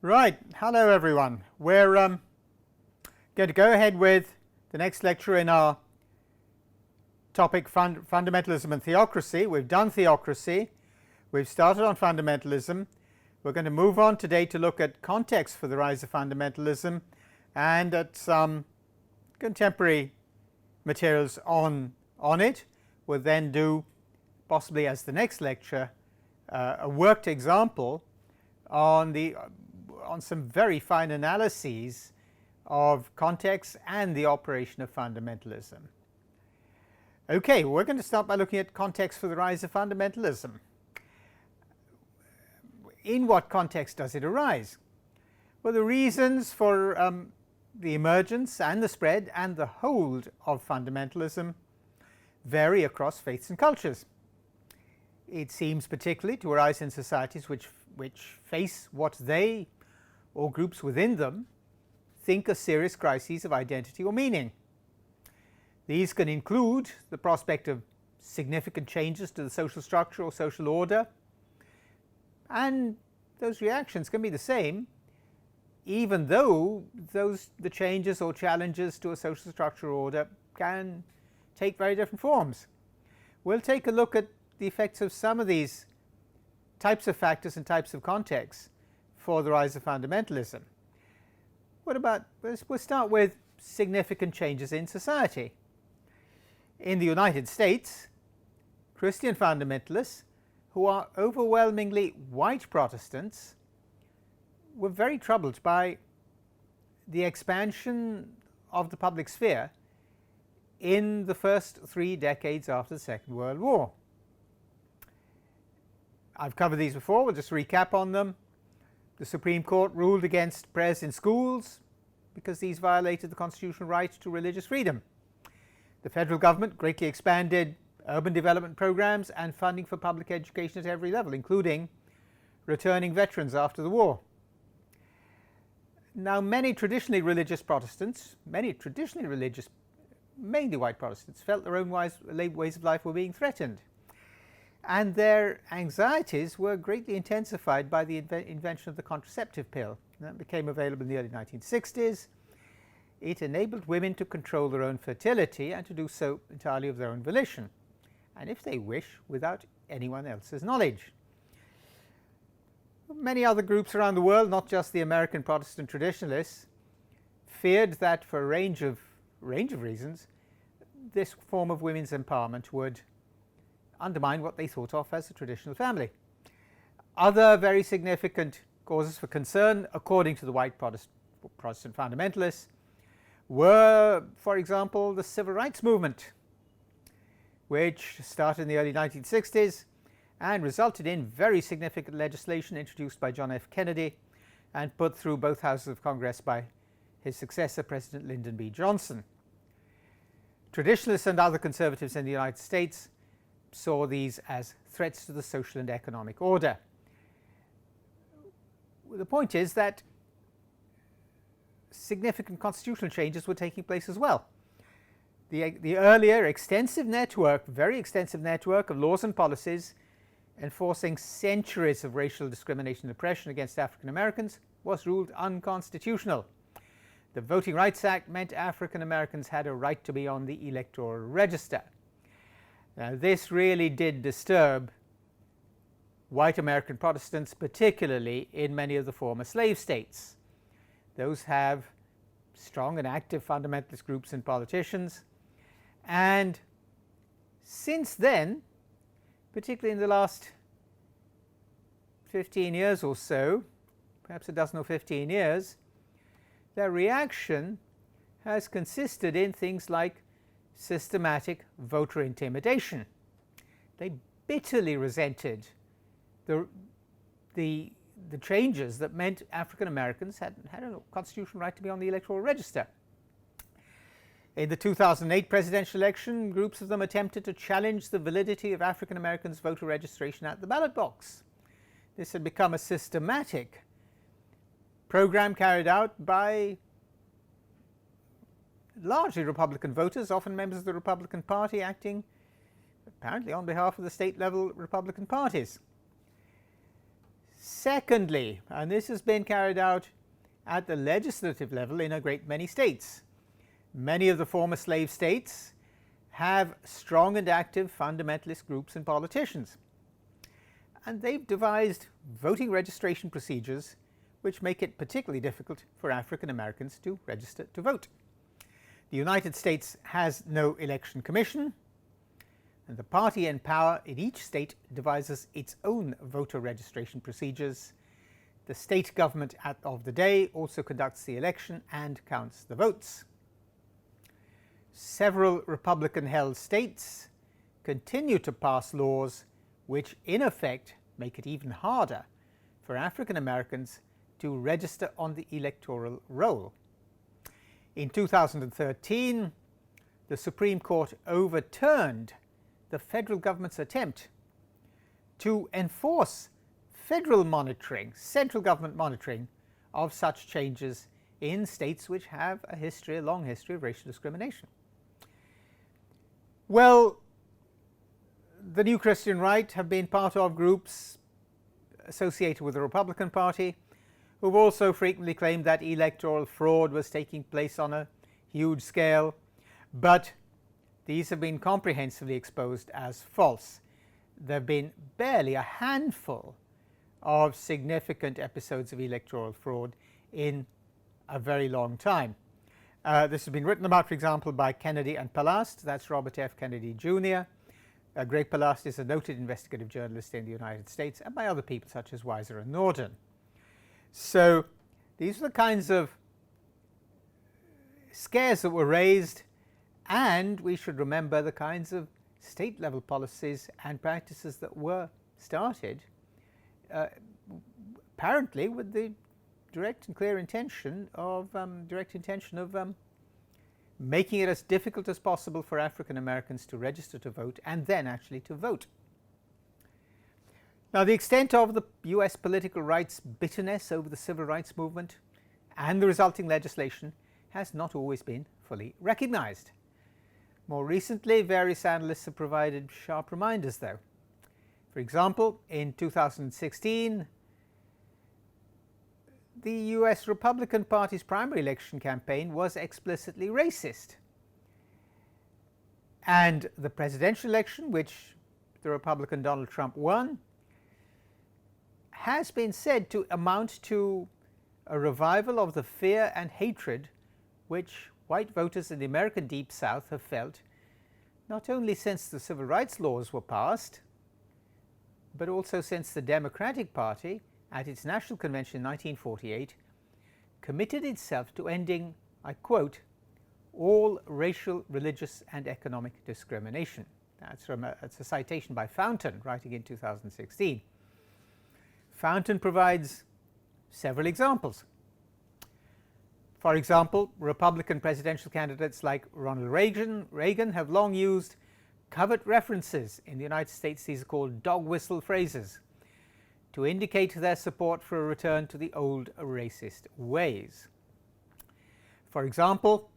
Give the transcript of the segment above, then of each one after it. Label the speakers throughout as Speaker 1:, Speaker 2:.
Speaker 1: Right, hello everyone. We're going to go ahead with the next lecture in our topic fundamentalism and theocracy. We've done theocracy, we've started on fundamentalism. We're going to move on today to look at context for the rise of fundamentalism and at some contemporary materials on it. We'll then do, possibly as the next lecture, a worked example on some very fine analyses of context and the operation of fundamentalism. Okay, we're going to start by looking at context for the rise of fundamentalism. In what context does it arise? Well, the reasons for the emergence and the spread and the hold of fundamentalism vary across faiths and cultures. It seems particularly to arise in societies which face what they or groups within them think are serious crises of identity or meaning. These can include the prospect of significant changes to the social structure or social order, and those reactions can be the same even though the changes or challenges to a social structure or order can take very different forms. We'll take a look at the effects of some of these types of factors and types of contexts for the rise of fundamentalism. We'll start with significant changes in society. In the United States, Christian fundamentalists, who are overwhelmingly white Protestants, were very troubled by the expansion of the public sphere in the first 3 decades after the Second World War. I've covered these before, we'll just recap on them. The Supreme Court ruled against prayers in schools because these violated the constitutional right to religious freedom. The federal government greatly expanded urban development programs and funding for public education at every level, including returning veterans after the war. Now, many traditionally religious Protestants, mainly white Protestants, felt their own ways of life were being threatened. And their anxieties were greatly intensified by the invention of the contraceptive pill. That became available in the early 1960s. It enabled women to control their own fertility and to do so entirely of their own volition, and if they wish, without anyone else's knowledge. Many other groups around the world, not just the American Protestant traditionalists, feared that for a range of reasons, this form of women's empowerment would undermine what they thought of as a traditional family. Other very significant causes for concern, according to the white Protestant fundamentalists, were, for example, the civil rights movement, which started in the early 1960s and resulted in very significant legislation introduced by John F. Kennedy and put through both houses of Congress by his successor, President Lyndon B. Johnson. Traditionalists and other conservatives in the United States saw these as threats to the social and economic order. The point is that significant constitutional changes were taking place as well. The earlier very extensive network of laws and policies enforcing centuries of racial discrimination and oppression against African Americans was ruled unconstitutional. The Voting Rights Act meant African Americans had a right to be on the electoral register. Now, this really did disturb white American Protestants, particularly in many of the former slave states. Those have strong and active fundamentalist groups and politicians, and since then, particularly in the last 15 years or so, perhaps a dozen or 15 years, their reaction has consisted in things like systematic voter intimidation. They bitterly resented the changes that meant African Americans had a constitutional right to be on the electoral register. In the 2008 presidential election, groups of them attempted to challenge the validity of African Americans' voter registration at the ballot box. This had become a systematic program carried out by largely Republican voters, often members of the Republican Party, acting apparently on behalf of the state level Republican parties. Secondly, and this has been carried out at the legislative level in a great many states, many of the former slave states have strong and active fundamentalist groups and politicians, and they've devised voting registration procedures which make it particularly difficult for African Americans to register to vote. The United States has no election commission, and the party in power in each state devises its own voter registration procedures. The state government of the day also conducts the election and counts the votes. Several Republican-held states continue to pass laws which in effect make it even harder for African Americans to register on the electoral roll. In 2013, the Supreme Court overturned the federal government's attempt to enforce federal monitoring, central government monitoring of such changes in states which have a long history of racial discrimination. Well, the New Christian Right have been part of groups associated with the Republican Party who've also frequently claimed that electoral fraud was taking place on a huge scale, but these have been comprehensively exposed as false. There have been barely a handful of significant episodes of electoral fraud in a very long time. This has been written about, for example, by Kennedy and Palast. That's Robert F. Kennedy Jr. Greg Palast is a noted investigative journalist in the United States, and by other people such as Weiser and Norden. So these are the kinds of scares that were raised, and we should remember the kinds of state-level policies and practices that were started, apparently with the direct and clear intention of making it as difficult as possible for African Americans to register to vote and then actually to vote. Now, the extent of the US political rights bitterness over the civil rights movement and the resulting legislation has not always been fully recognized. More recently, various analysts have provided sharp reminders, though. For example, in 2016, the US Republican Party's primary election campaign was explicitly racist. And the presidential election, which the Republican Donald Trump won, has been said to amount to a revival of the fear and hatred which white voters in the American Deep South have felt not only since the civil rights laws were passed, but also since the Democratic Party, at its national convention in 1948, committed itself to ending, I quote, all racial, religious, and economic discrimination. That's a citation by Fountain, writing in 2016. Fountain provides several examples. For example, Republican presidential candidates like Ronald Reagan have long used covert references. In the United States, these are called dog whistle phrases, to indicate their support for a return to the old racist ways. For example,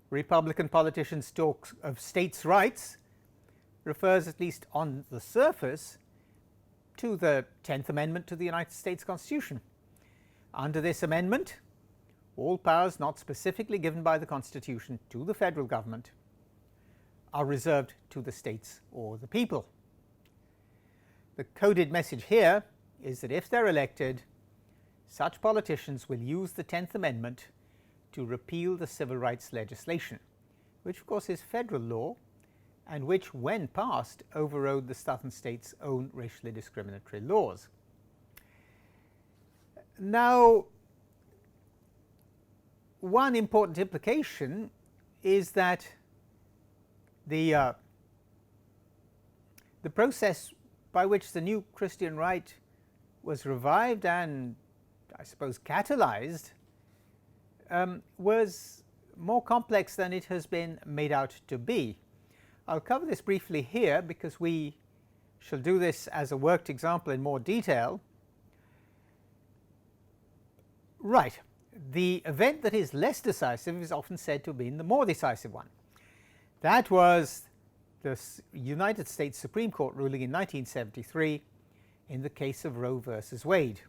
Speaker 1: Republican politicians' talk of states' rights refers, at least on the surface, to the 10th Amendment to the United States Constitution. Under this amendment, all powers not specifically given by the Constitution to the federal government are reserved to the states or the people. The coded message here is that if they're elected, such politicians will use the 10th Amendment to repeal the civil rights legislation, which of course is federal law and which, when passed, overrode the southern states' own racially discriminatory laws. Now, one important implication is that the process by which the new Christian right was revived and, I suppose, catalyzed was more complex than it has been made out to be. I'll cover this briefly here because we shall do this as a worked example in more detail. Right. The event that is less decisive is often said to have been the more decisive one. That was the United States Supreme Court ruling in 1973 in the case of Roe versus Wade.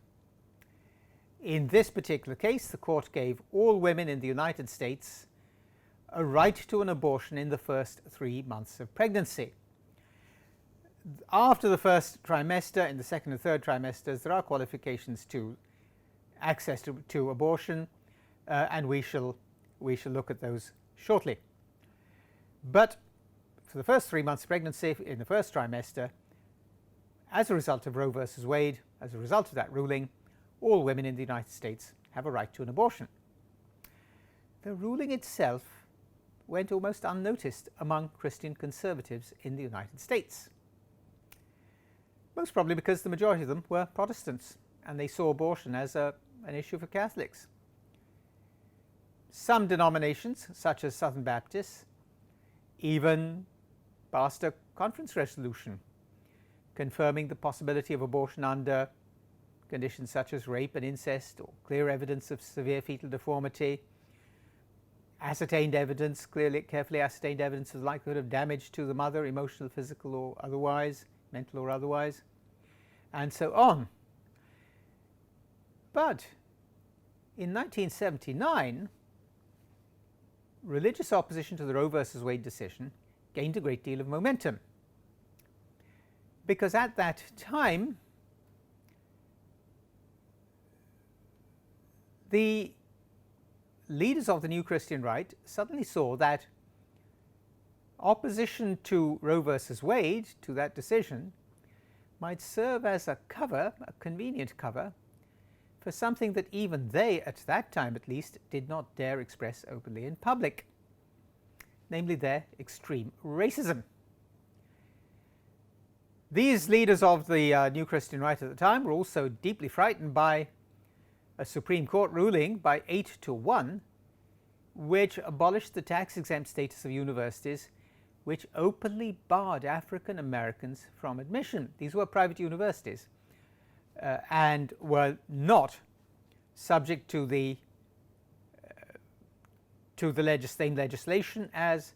Speaker 1: In this particular case, the court gave all women in the United States a right to an abortion in the first 3 months of pregnancy. After the first trimester, in the second and third trimesters, there are qualifications to access to abortion, and we shall look at those shortly. But for the first 3 months of pregnancy in the first trimester, as a result of Roe versus Wade, as a result of that ruling, all women in the United States have a right to an abortion. The ruling itself went almost unnoticed among Christian conservatives in the United States. Most probably because the majority of them were Protestants, and they saw abortion as an issue for Catholics. Some denominations, such as Southern Baptists, even passed a conference resolution confirming the possibility of abortion under conditions such as rape and incest, or clear evidence of severe fetal deformity, ascertained evidence, carefully ascertained evidence of the likelihood of damage to the mother, emotional, physical, or otherwise, mental or otherwise, and so on. But in 1979, religious opposition to the Roe versus Wade decision gained a great deal of momentum, because at that time the leaders of the New Christian Right suddenly saw that opposition to Roe versus Wade, to that decision, might serve as a cover, a convenient cover, for something that even they, at that time at least, did not dare express openly in public, namely their extreme racism. These leaders of the New Christian Right at the time were also deeply frightened by a Supreme Court ruling by 8-1, which abolished the tax-exempt status of universities, which openly barred African Americans from admission. These were private universities and were not subject to the same legislation as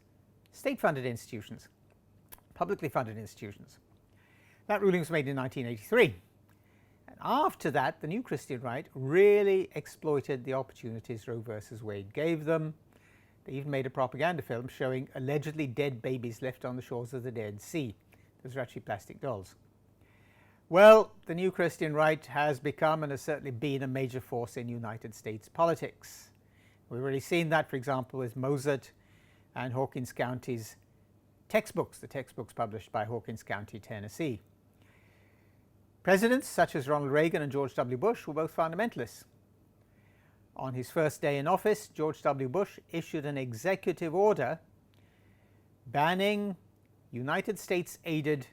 Speaker 1: state-funded institutions, publicly funded institutions. That ruling was made in 1983. And after that, the New Christian Right really exploited the opportunities Roe versus Wade gave them. They even made a propaganda film showing allegedly dead babies left on the shores of the Dead Sea. Those were actually plastic dolls. Well, the New Christian Right has become and has certainly been a major force in United States politics. We've already seen that, for example, with Mozart and Hawkins County's textbooks, the textbooks published by Hawkins County, Tennessee. Presidents such as Ronald Reagan and George W. Bush were both fundamentalists. On his first day in office, George W. Bush issued an executive order banning United States-aided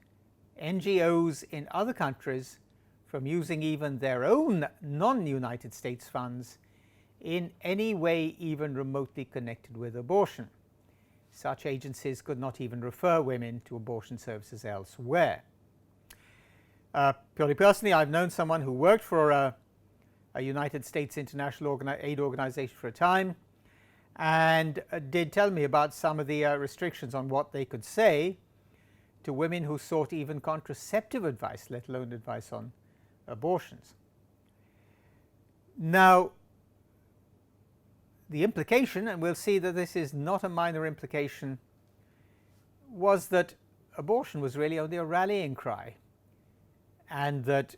Speaker 1: NGOs in other countries from using even their own non-United States funds in any way even remotely connected with abortion. Such agencies could not even refer women to abortion services elsewhere. Purely personally, I've known someone who worked for a United States international aid organization for a time, and did tell me about some of the restrictions on what they could say to women who sought even contraceptive advice, let alone advice on abortions. Now, the implication, and we'll see that this is not a minor implication, was that abortion was really only a rallying cry, and that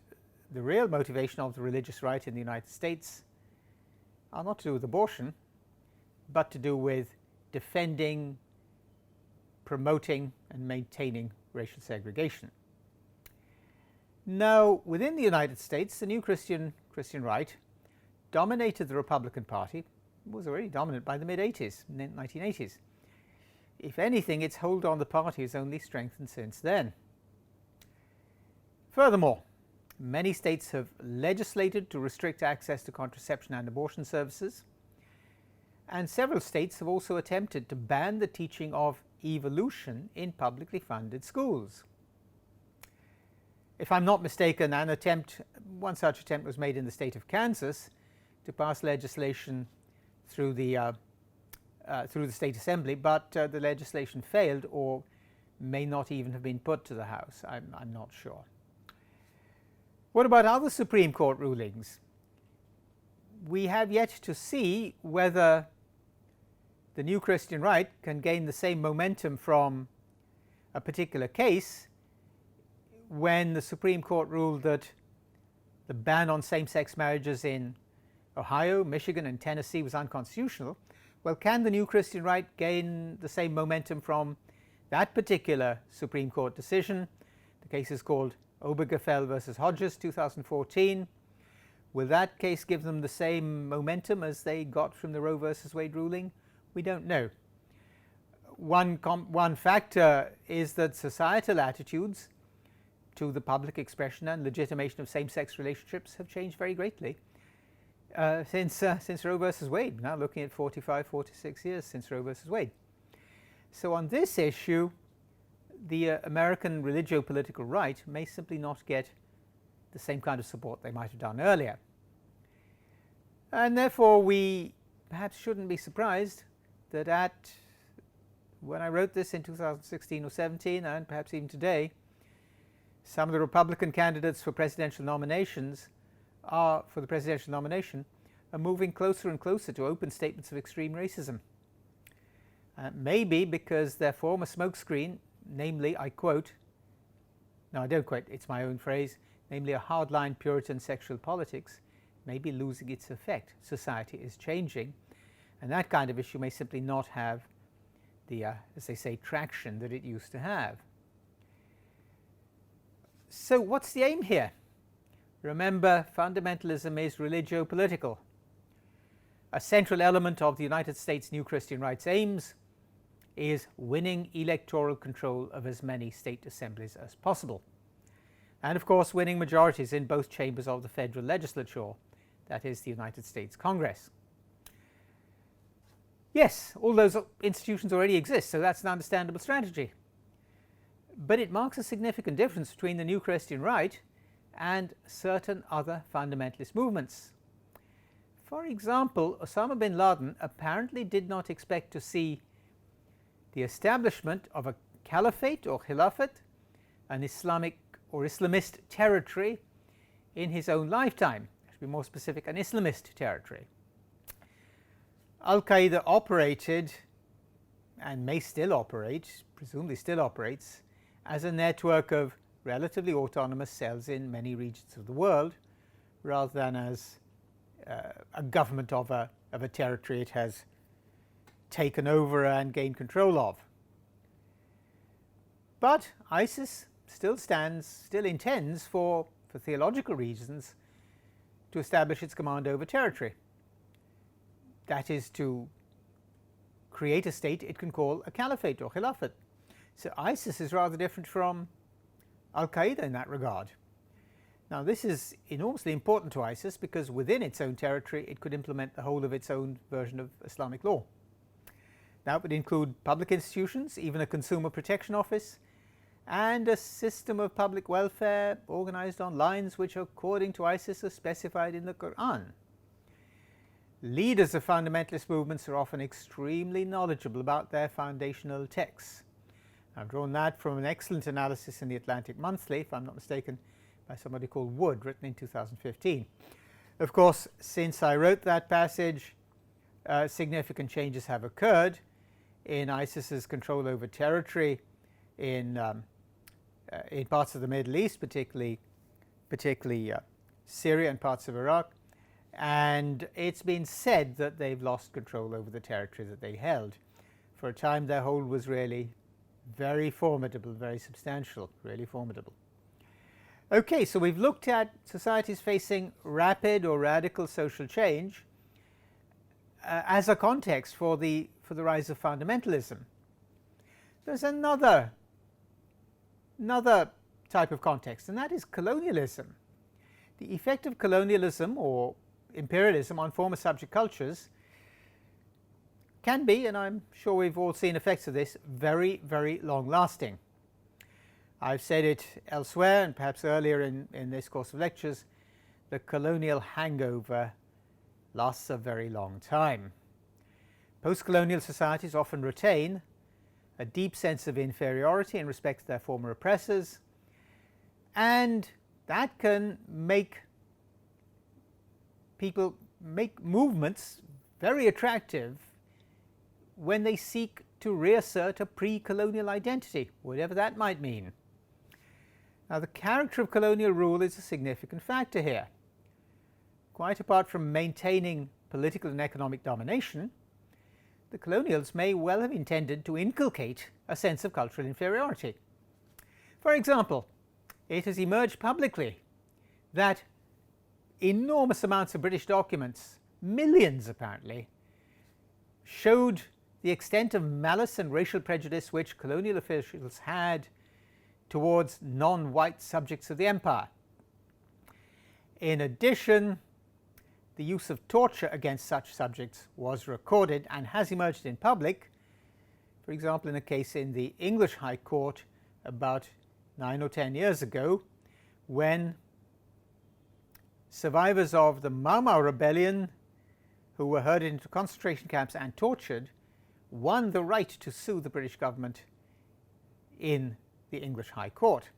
Speaker 1: the real motivation of the religious right in the United States are not to do with abortion, but to do with defending, promoting, and maintaining racial segregation. Now, within the United States, the New Christian Right dominated the Republican Party, was already dominant by the mid-80s, 1980s. If anything, its hold on the party has only strengthened since then. Furthermore, many states have legislated to restrict access to contraception and abortion services, and several states have also attempted to ban the teaching of evolution in publicly funded schools. If I'm not mistaken, one such attempt was made in the state of Kansas to pass legislation through the state assembly, but the legislation failed, or may not even have been put to the House. I'm not sure. What about other Supreme Court rulings? we have yet to see whether the new Christian right can gain the same momentum from a particular case when the Supreme Court ruled that the ban on same-sex marriages in Ohio, Michigan and Tennessee was unconstitutional. Well, can the new Christian right gain the same momentum from that particular Supreme Court decision? The case is called Obergefell versus Hodges, 2014. Will that case give them the same momentum as they got from the Roe versus Wade ruling? We don't know. One factor is that societal attitudes to the public expression and legitimation of same-sex relationships have changed very greatly since Roe versus Wade. Now looking at 45, 46 years since Roe versus Wade. So on this issue, the American religio-political right may simply not get the same kind of support they might have done earlier. And therefore we perhaps shouldn't be surprised that when I wrote this in 2016 or 17, and perhaps even today, some of the Republican candidates for presidential nominations are moving closer and closer to open statements of extreme racism. Maybe because their former smokescreen, namely, I quote, no, I don't quote, it's my own phrase, namely a hardline Puritan sexual politics, may be losing its effect. Society is changing, and that kind of issue may simply not have the, as they say, traction that it used to have. So what's the aim here? Remember, fundamentalism is religio-political. A central element of the United States New Christian Right's aims is winning electoral control of as many state assemblies as possible. And of course, winning majorities in both chambers of the federal legislature, that is the United States Congress. Yes, all those institutions already exist, so that's an understandable strategy. But it marks a significant difference between the New Christian Right and certain other fundamentalist movements. For example, Osama bin Laden apparently did not expect to see the establishment of a caliphate or khilafate, an Islamic or Islamist territory, in his own lifetime. To be more specific, an Islamist territory. Al-Qaeda operated, and may still operate, presumably still operates, as a network of relatively autonomous cells in many regions of the world, rather than as a government of a territory it has taken over and gained control of. But ISIS still intends for theological reasons to establish its command over territory. That is, to create a state it can call a caliphate or khilafate. So ISIS is rather different from Al-Qaeda in that regard. Now this is enormously important to ISIS because within its own territory it could implement the whole of its own version of Islamic law. That would include public institutions, even a consumer protection office, and a system of public welfare organized on lines which, according to ISIS, are specified in the Quran. Leaders of fundamentalist movements are often extremely knowledgeable about their foundational texts. I've drawn that from an excellent analysis in the Atlantic Monthly, if I'm not mistaken, by somebody called Wood, written in 2015. Of course, since I wrote that passage, significant changes have occurred in ISIS's control over territory in parts of the Middle East, particularly Syria and parts of Iraq, and it's been said that they've lost control over the territory that they held. For a time their hold was really very formidable, very substantial, really formidable. Okay, so we've looked at societies facing rapid or radical social change as a context for the rise of fundamentalism. There's another type of context, and that is colonialism. The effect of colonialism or imperialism on former subject cultures can be, and I'm sure we've all seen effects of this, very, very long-lasting. I've said it elsewhere and perhaps earlier in this course of lectures, the colonial hangover lasts a very long time. Post-colonial societies often retain a deep sense of inferiority in respect to their former oppressors, and that can make people make movements very attractive when they seek to reassert a pre-colonial identity, whatever that might mean. Now, the character of colonial rule is a significant factor here. Quite apart from maintaining political and economic domination, the colonials may well have intended to inculcate a sense of cultural inferiority. For example, it has emerged publicly that enormous amounts of British documents, millions apparently, showed the extent of malice and racial prejudice which colonial officials had towards non-white subjects of the empire. In addition, the use of torture against such subjects was recorded and has emerged in public, for example in a case in the English High Court about 9 or 10 years ago, when survivors of the Mau Mau rebellion, who were herded into concentration camps and tortured, won the right to sue the British government in the English High Court.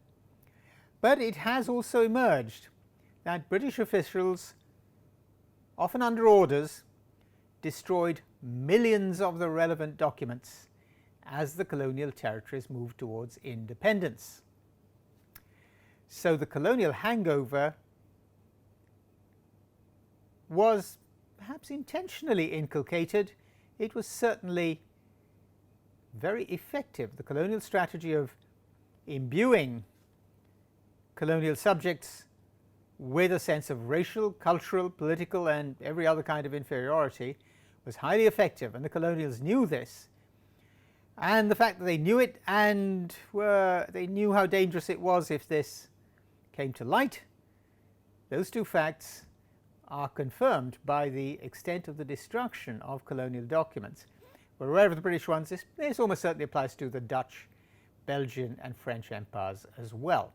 Speaker 1: But it has also emerged that British officials, often under orders, destroyed millions of the relevant documents as the colonial territories moved towards independence. So the colonial hangover was perhaps intentionally inculcated. It was certainly very effective. The colonial strategy of imbuing colonial subjects with a sense of racial, cultural, political, and every other kind of inferiority was highly effective, and the colonials knew this. And the fact that they knew it and they knew how dangerous it was if this came to light, those two facts are confirmed by the extent of the destruction of colonial documents. Wherever the British ones, this almost certainly applies to the Dutch, Belgian, and French empires as well.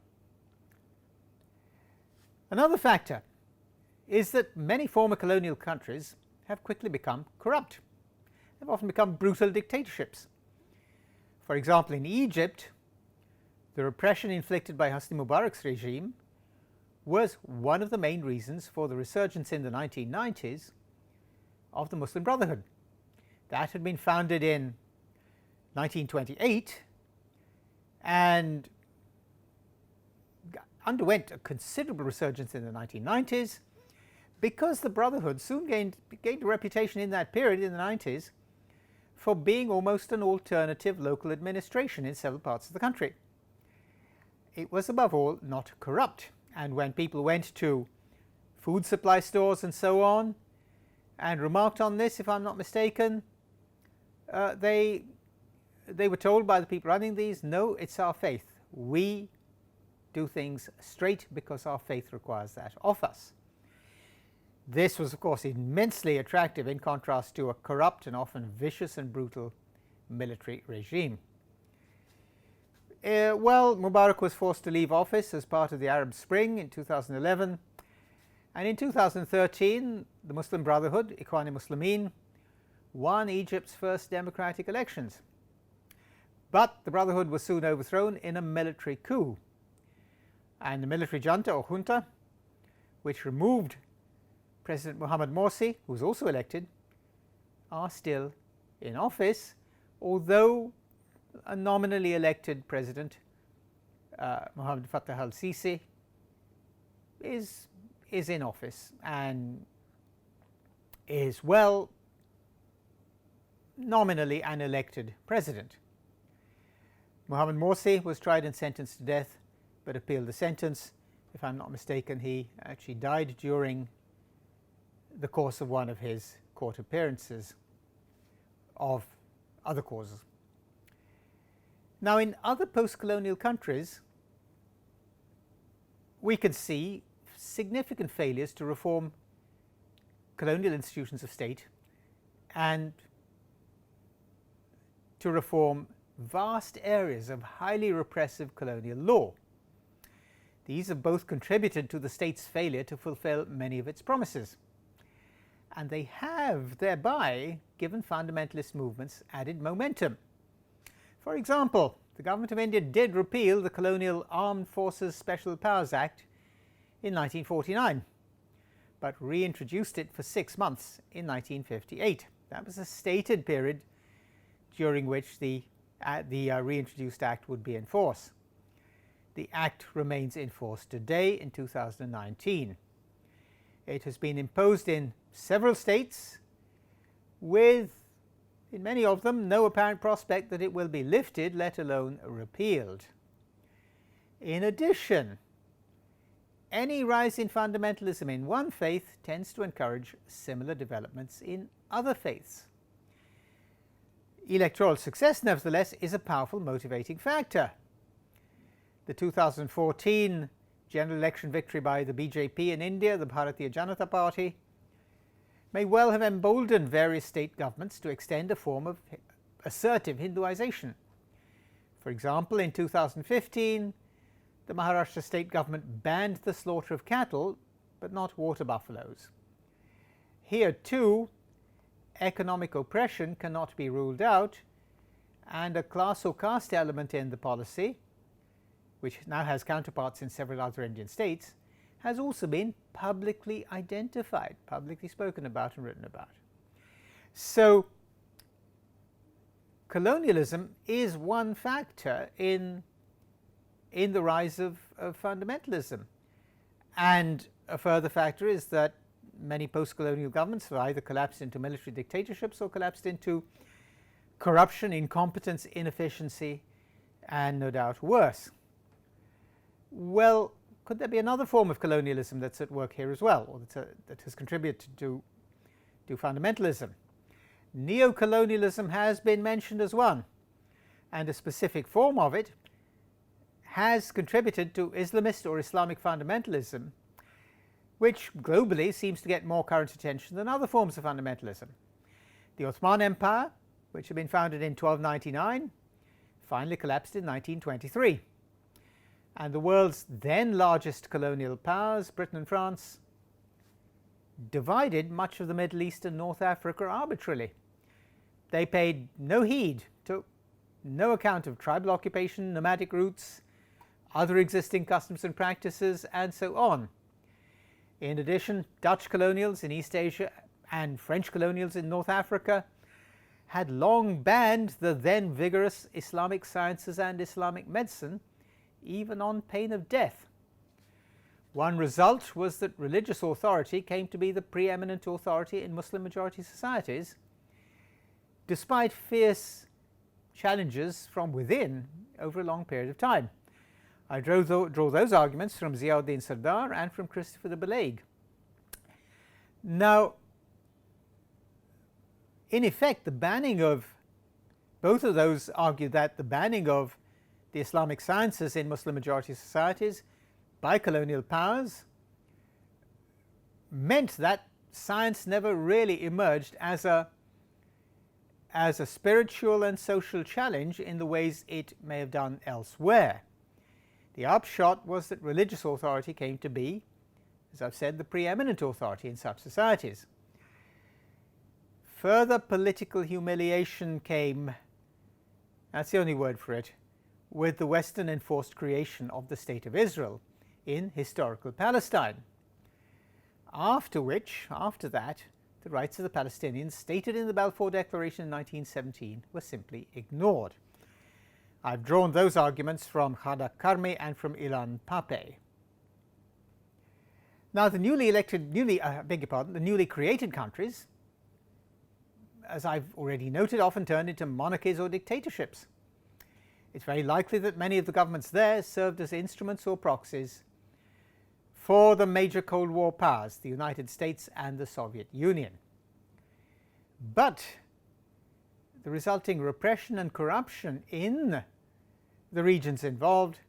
Speaker 1: Another factor is that many former colonial countries have quickly become corrupt. They've often become brutal dictatorships. For example, in Egypt, the repression inflicted by Hosni Mubarak's regime was one of the main reasons for the resurgence in the 1990s of the Muslim Brotherhood. That had been founded in 1928 and underwent a considerable resurgence in the 1990s because the Brotherhood soon gained a reputation in that period, in the 90s, for being almost an alternative local administration in several parts of the country. It was above all not corrupt, and when people went to food supply stores and so on and remarked on this, if I'm not mistaken, they were told by the people running these, no, it's our faith. We do things straight because our faith requires that of us. This was, of course, immensely attractive in contrast to a corrupt and often vicious and brutal military regime. Well, Mubarak was forced to leave office as part of the Arab Spring in 2011, and in 2013 the Muslim Brotherhood, Ikhwan-e-Muslimin, won Egypt's first democratic elections. But the Brotherhood was soon overthrown in a military coup, and the military junta or junta, which removed President Mohamed Morsi, who was also elected, are still in office, although a nominally elected president, Mohamed Fattah al-Sisi, is in office and is, well, nominally an elected president. Mohamed Morsi was tried and sentenced to death but appealed the sentence. If I'm not mistaken, he actually died during the course of one of his court appearances of other causes. Now, in other post-colonial countries, we can see significant failures to reform colonial institutions of state and to reform vast areas of highly repressive colonial law. These have both contributed to the state's failure to fulfill many of its promises, and they have thereby given fundamentalist movements added momentum. For example, the government of India did repeal the Colonial Armed Forces Special Powers Act in 1949, but reintroduced it for 6 months in 1958. That was a stated period during which the reintroduced Act would be in force. The Act remains in force today in 2019. It has been imposed in several states with, in many of them, no apparent prospect that it will be lifted, let alone repealed. In addition, any rise in fundamentalism in one faith tends to encourage similar developments in other faiths. Electoral success, nevertheless, is a powerful motivating factor. The 2014 general election victory by the BJP in India, the Bharatiya Janata Party, may well have emboldened various state governments to extend a form of assertive Hinduization. For example, in 2015, the Maharashtra state government banned the slaughter of cattle, but not water buffaloes. Here too, economic oppression cannot be ruled out, and a class or caste element in the policy, which now has counterparts in several other Indian states, has also been publicly identified, publicly spoken about and written about. So colonialism is one factor in the rise of fundamentalism. And a further factor is that many post-colonial governments have either collapsed into military dictatorships or collapsed into corruption, incompetence, inefficiency, and no doubt worse. Well, could there be another form of colonialism that's at work here as well, or that has contributed to fundamentalism? Neo-colonialism has been mentioned as one, and a specific form of it has contributed to Islamist or Islamic fundamentalism, which globally seems to get more current attention than other forms of fundamentalism. The Ottoman Empire, which had been founded in 1299, finally collapsed in 1923. And the world's then largest colonial powers, Britain and France, divided much of the Middle East and North Africa arbitrarily. They paid no heed, took no account of tribal occupation, nomadic roots, other existing customs and practices, and so on. In addition, Dutch colonials in East Asia and French colonials in North Africa had long banned the then vigorous Islamic sciences and Islamic medicine, even on pain of death. One result was that religious authority came to be the preeminent authority in Muslim-majority societies, despite fierce challenges from within over a long period of time. I draw those arguments from Ziauddin Sardar and from Christopher de Belague. Now, in effect, the banning of both of those argue that the banning of the Islamic sciences in Muslim-majority societies by colonial powers meant that science never really emerged as a spiritual and social challenge in the ways it may have done elsewhere. The upshot was that religious authority came to be, as I've said, the preeminent authority in such societies. Further political humiliation came, that's the only word for it, with the Western enforced creation of the State of Israel in historical Palestine. After that, the rights of the Palestinians stated in the Balfour Declaration in 1917 were simply ignored. I've drawn those arguments from Khadak Karmi and from Ilan Pape. Now, the newly created countries, as I've already noted, often turned into monarchies or dictatorships. It's very likely that many of the governments there served as instruments or proxies for the major Cold War powers, the United States and the Soviet Union. But the resulting repression and corruption in the regions involved,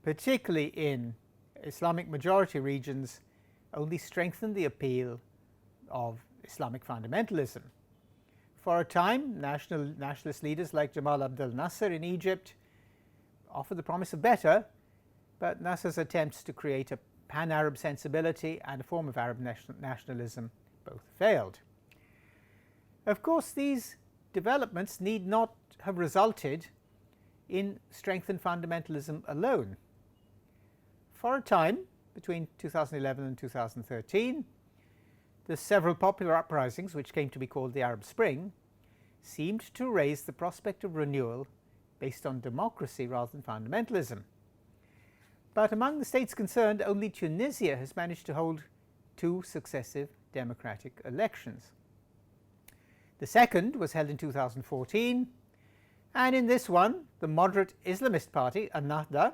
Speaker 1: particularly in Islamic majority regions, only strengthened the appeal of Islamic fundamentalism. For a time, nationalist leaders like Jamal Abdel Nasser in Egypt offered the promise of better, but Nasser's attempts to create a pan-Arab sensibility and a form of Arab nationalism both failed. Of course, these developments need not have resulted in strengthened fundamentalism alone. For a time, between 2011 and 2013, the several popular uprisings, which came to be called the Arab Spring, seemed to raise the prospect of renewal based on democracy rather than fundamentalism. But among the states concerned, only Tunisia has managed to hold 2 successive democratic elections. The second was held in 2014, and in this one, the moderate Islamist party, Ennahda,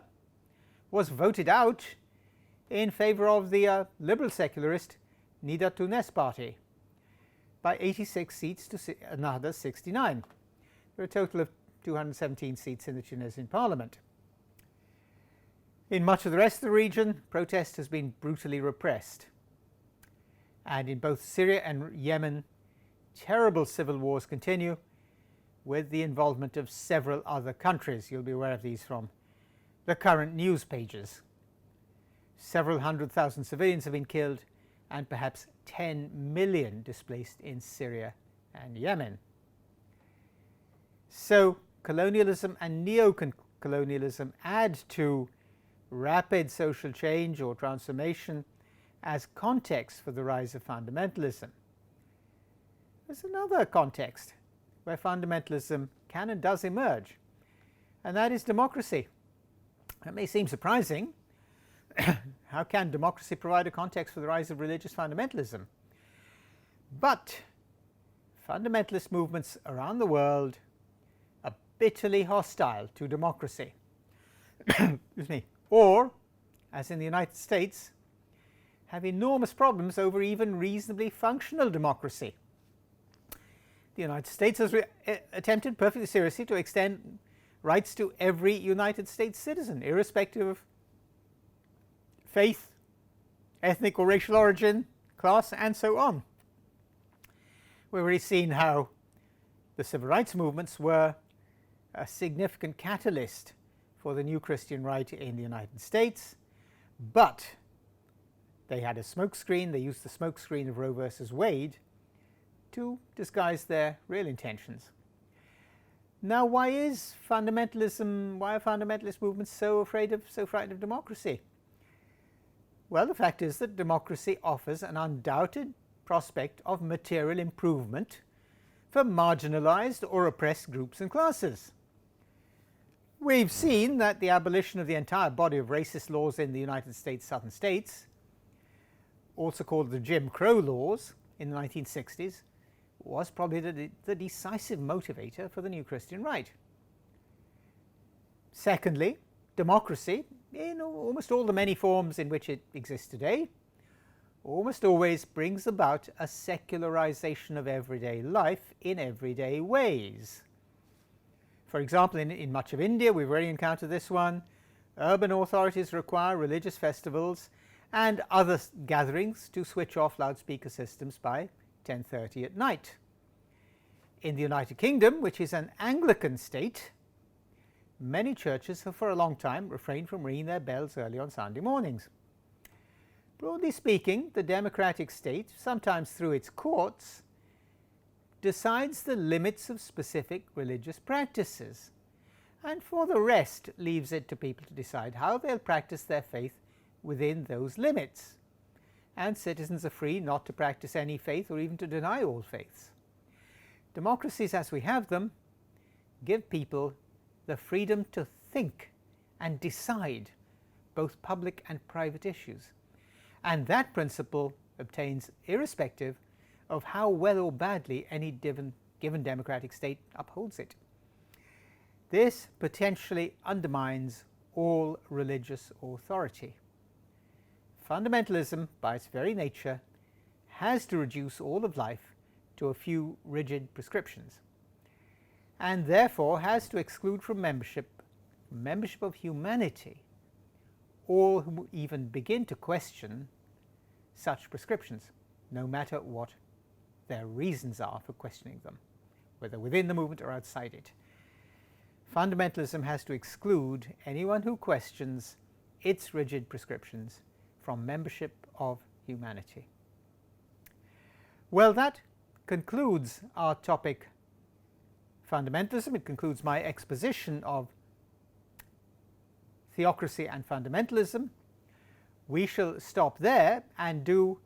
Speaker 1: was voted out in favor of the liberal secularist Nida Tounes party by 86 seats to Ennahda's 69. There are a total of 217 seats in the Tunisian parliament. In much of the rest of the region, protest has been brutally repressed. And in both Syria and Yemen, terrible civil wars continue with the involvement of several other countries. You'll be aware of these from the current news pages. Several 100,000 civilians have been killed and perhaps 10 million displaced in Syria and Yemen. So colonialism and neo-colonialism add to rapid social change or transformation as context for the rise of fundamentalism. There's another context where fundamentalism can and does emerge, and that is democracy. It may seem surprising. How can democracy provide a context for the rise of religious fundamentalism? But fundamentalist movements around the world are bitterly hostile to democracy. Excuse me. Or, as in the United States, have enormous problems over even reasonably functional democracy. The United States has attempted perfectly seriously to extend rights to every United States citizen, irrespective of faith, ethnic or racial origin, class, and so on. We've already seen how the civil rights movements were a significant catalyst for the new Christian right in the United States, but they had a smokescreen. They used the smokescreen of Roe versus Wade to disguise their real intentions. Now, why are fundamentalist movements so frightened of democracy? Well, the fact is that democracy offers an undoubted prospect of material improvement for marginalized or oppressed groups and classes. We've seen that the abolition of the entire body of racist laws in the United States southern states, also called the Jim Crow laws in the 1960s, was probably the decisive motivator for the new Christian right. Secondly, democracy, in almost all the many forms in which it exists today, almost always brings about a secularization of everyday life in everyday ways. For example, in much of India, we've already encountered this one, urban authorities require religious festivals and other gatherings to switch off loudspeaker systems by 10:30 at night. In the United Kingdom, which is an Anglican state, many churches have for a long time refrained from ringing their bells early on Sunday mornings. Broadly speaking, the democratic state, sometimes through its courts, decides the limits of specific religious practices, and for the rest leaves it to people to decide how they'll practice their faith within those limits. And citizens are free not to practice any faith or even to deny all faiths. Democracies as we have them give people the freedom to think and decide both public and private issues. And that principle obtains irrespective of how well or badly any given democratic state upholds it. This potentially undermines all religious authority. Fundamentalism, by its very nature, has to reduce all of life to a few rigid prescriptions, and therefore has to exclude from membership of humanity all who even begin to question such prescriptions, no matter what their reasons are for questioning them, whether within the movement or outside it. Fundamentalism has to exclude anyone who questions its rigid prescriptions from membership of humanity. Well, that concludes our topic, fundamentalism. It concludes my exposition of theocracy and fundamentalism. we shall stop there and do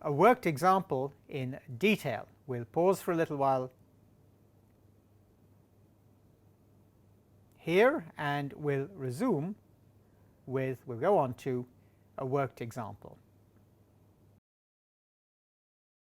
Speaker 1: a worked example in detail. We'll pause for a little while here and we'll resume with, we'll go on to a worked example.